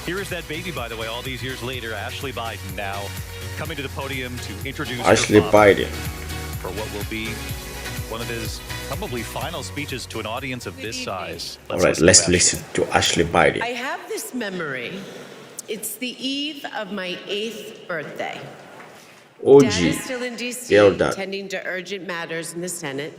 Here is that baby, by the way, all these years later, Ashley Biden, now coming to the podium to introduce Ashley her father Biden. for what will be one of his probably final speeches to an audience of this size. All right, let's listen to Ashley Biden. I have this memory. It's the eve of my 8th birthday. OG, Dad is still in D.C. yelled that. attending to urgent matters in the Senate.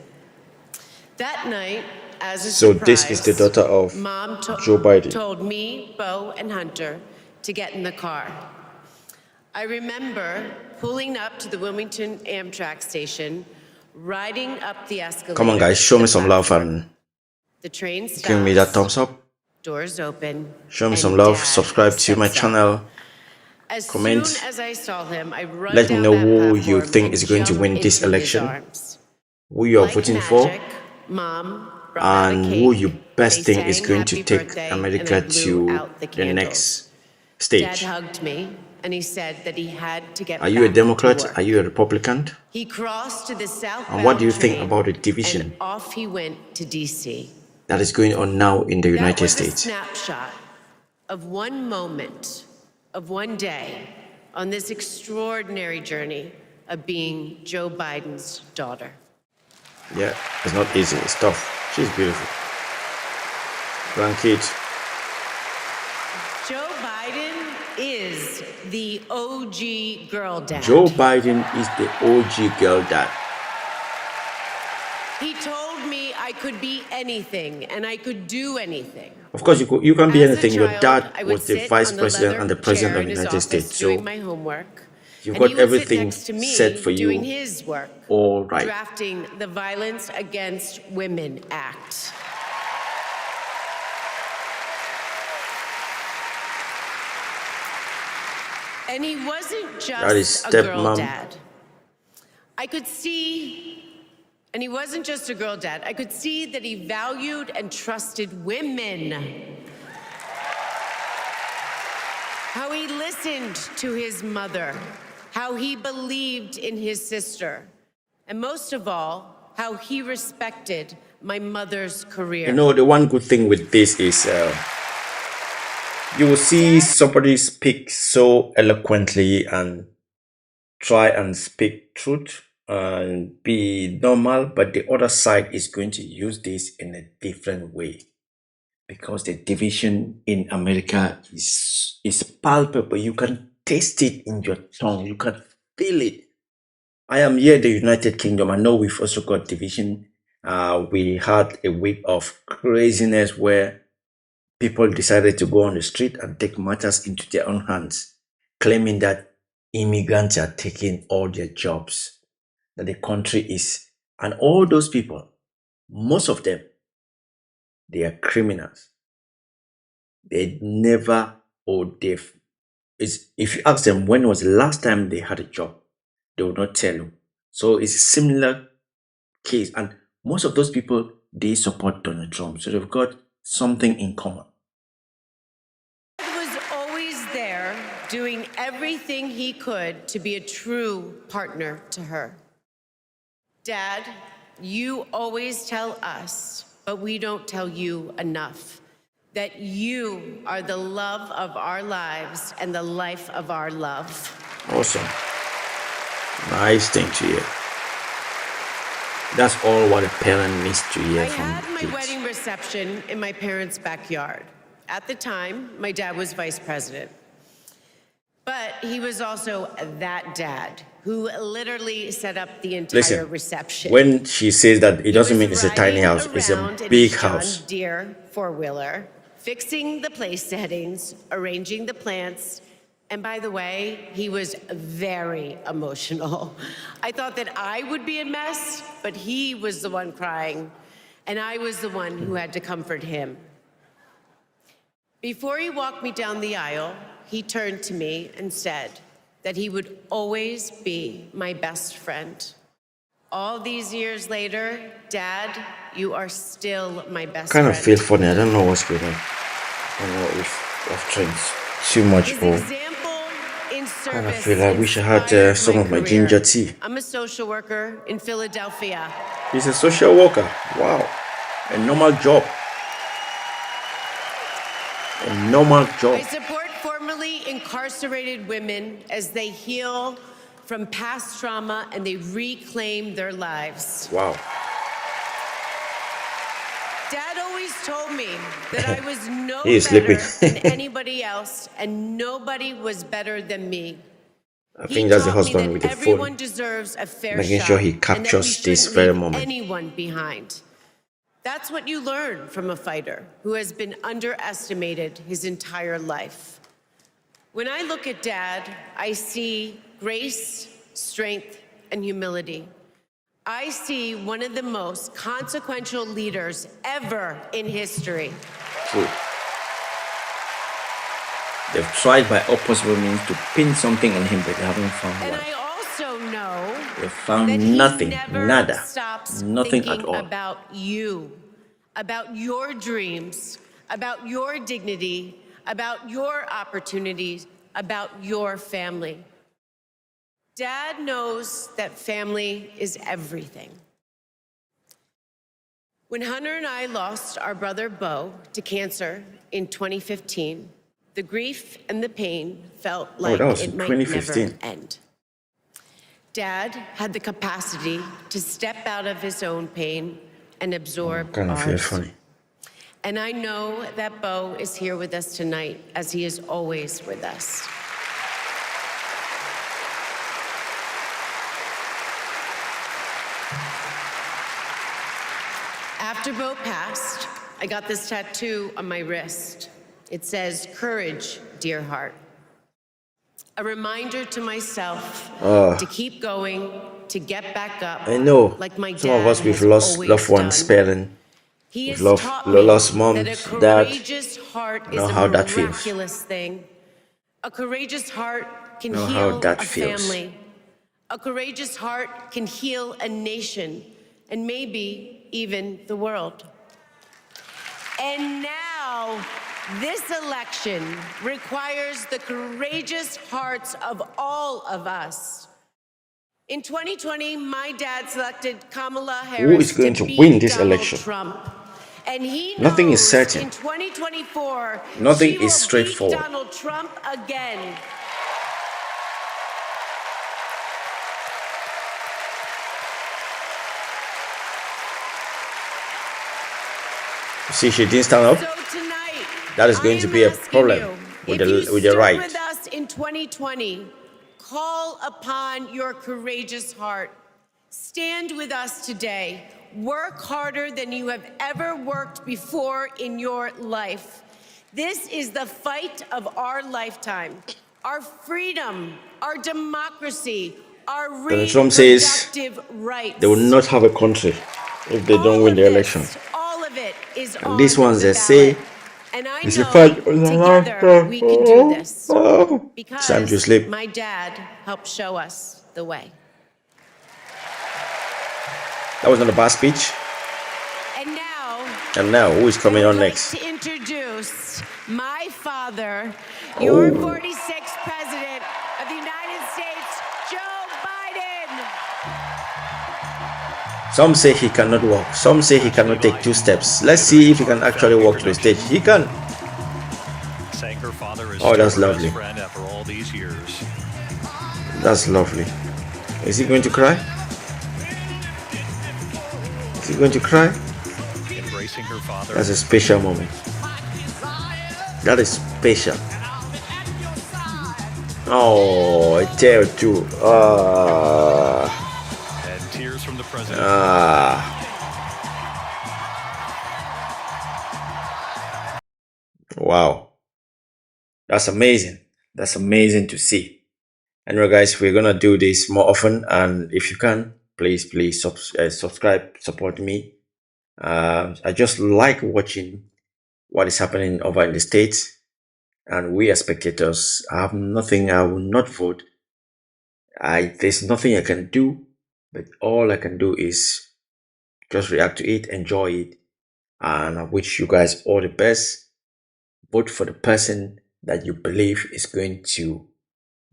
That night, as a So surprise, this is the daughter of Mom Joe Biden. told me, Bo, and Hunter to get in the car. I remember pulling up to the Wilmington Amtrak station, riding up the escalator. Come on, guys, show me some love and The train stops. give me that thumbs up. Doors open. Show me and some love. Dad Subscribe to my steps up. channel. As Comment. soon as I saw him, I run Let me down know that who you platform think and is going to jump win this into his election, arms. who you are Like voting magic, for, Mom brought out a and cake. who you best They think is sang going to happy take birthday, America and I blew to out the the candles. next Dad stage. hugged me, and he said that he had to get Are you a back to Democrat? work. Are you a Republican? He crossed to the southbound And what do you think train, about the division and off he went to D.C. that is going on now in the That United was States? a snapshot of one moment, of one day, on this extraordinary journey of being Joe Biden's daughter. Yeah, it's not easy. It's tough. She's beautiful. Grandkids. Joe Biden is the OG girl dad. Joe Biden is the OG girl dad. He told me I could be anything and I could do anything. Of course, you can be As a anything. Your child, dad I would was the sit vice on president and the leather president chair of the in his United office States. doing So my homework. you've And got he would sit everything next to me set for doing you. his work, All right. drafting the Violence Against Women Act. And he wasn't That is just a girl stepmom. dad. I could see, and he wasn't just a girl dad, I could see that he valued and trusted women. How he listened to his mother, how he believed in his sister, and most of all, how he respected my mother's career. You know, the one good thing with this is you will see somebody speak so eloquently and try and speak truth and be normal, but the other side is going to use this in a different way because the division in America is palpable. You can taste it in your tongue. You can feel it. I am here in the United Kingdom. I know we've also got division. We had a week of craziness where people decided to go on the street and take matters into their own hands, claiming that immigrants are taking all their jobs, that the country is, and all those people, most of them, they are criminals. They never, or they've, if you ask them when was the last time they had a job, they will not tell you. So it's a similar case, and most of those people, they support Donald Trump, so they've got something in common. Was always there doing everything he could to be a true partner to her. Dad, you always tell us, but we don't tell you enough, that you are the love of our lives and the life of our love. Awesome. Nice thing to hear. That's all what a parent needs to hear I from had my kids. wedding reception in my parents' backyard. At the time, my dad was vice president. But he was also that dad who literally set up the entire Listen, reception. when she says that, it doesn't mean it's a tiny Riding house, it's a around in big his John house. Deere four-wheeler, fixing the place settings, arranging the plants, and by the way, he was very emotional. I thought that I would be a mess, but he was the one crying, and I was the one who had to comfort him. Before he walked me down the aisle, he turned to me and said that he would always be my best friend. All these years later, Dad, you are still my best Kind friend. of feel funny. I don't know what's going on. I don't know if I've trained too much His or example in kind of service feel I wish I had inspired some of my career. ginger tea. I'm a social worker in Philadelphia. He's a social worker. Wow. A normal job. A normal job. I support incarcerated women as they heal from past trauma and they reclaim their lives. Wow. Dad always told me that I was no He is better sleeping. than anybody else and nobody was better than me. I He think that's the taught me husband that with the everyone phone, deserves a fair making shot sure he and that we captures this shouldn't very leave moment. anyone behind. That's what you learn from a fighter who has been underestimated his entire life. When I look at Dad, I see grace, strength, and humility. I see one of the most consequential leaders ever in history. True. They've tried by all possible means to pin something on him, but they haven't found And one. I also know They found that he nothing, never nada, stops nothing at thinking all. about you, about your dreams, about your dignity, about your opportunities, about your family. Dad knows that family is everything. When Hunter and I lost our brother Bo to cancer in 2015, the grief and the pain felt like that was it in might never 2015. end. Dad had the capacity to step out of his own pain and absorb Kind of feel ours. funny. And I know that Bo is here with us tonight, as he is always with us. After Bo passed, I got this tattoo on my wrist. It says, "Courage, dear heart." A reminder to myself to keep going, to get back up, I know like my some of dad us we've has lost always loved ones, done. parents, He we've has taught me lost that a moms, dad. courageous heart Know is a how that feels. miraculous thing. A courageous heart can Know how heal that a feels. family. A courageous heart can heal a nation and maybe even the world. And now, this election requires the courageous hearts of all of us. In 2020, my dad selected Kamala Harris is going to beat win this Donald election? Trump. And he Nothing is knows certain. in 2024, Nothing she is will straightforward. beat Donald Trump again. See, she didn't stand up. So tonight, That is going to be a problem with with the right. with us in 2020, call upon your courageous heart. Stand with us today. Work harder than you have ever worked before in your life. This is the fight of our lifetime. Our freedom, our democracy, our Donald Trump says reproductive rights. they will not have a country if they don't win the election. All of it is And on these ones, the they ballot. say, And I it's a know fight. together we can do this It's time to because sleep. my dad helped show us the way. That was not a bad speech. And now, who is coming on I'd like next? to introduce my father, your 46th President of the United States, Joe Biden. Some say he cannot walk. Some say he cannot take 2 steps. Let's see if he can actually walk to the stage. He can. Saying her father is Oh, that's still her lovely. best friend after all these years. That's lovely. Is he going to cry? Is he going to cry? Embracing her father. That's a special moment. That is special. Oh, a tear too. And tears from the president. Wow. That's amazing. That's amazing to see. Anyway, guys, we're gonna do this more often, and if you can, please subscribe, support me. I just like watching what is happening over in the States, and we as spectators, I have nothing. I will not vote. There's nothing I can do, but all I can do is just react to it, enjoy it, and I wish you guys all the best. Vote for the person that you believe is going to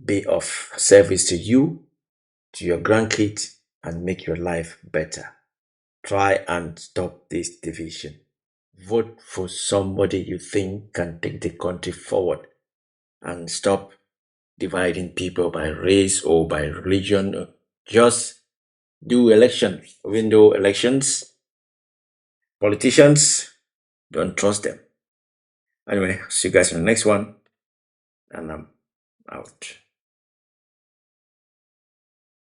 be of service to you, to your grandkids, and make your life better. Try and stop this division. Vote for somebody you think can take the country forward. and stop dividing people by race or by religion. Just do window elections. Politicians, don't trust them. Anyway, see you guys in the next one, and I'm out.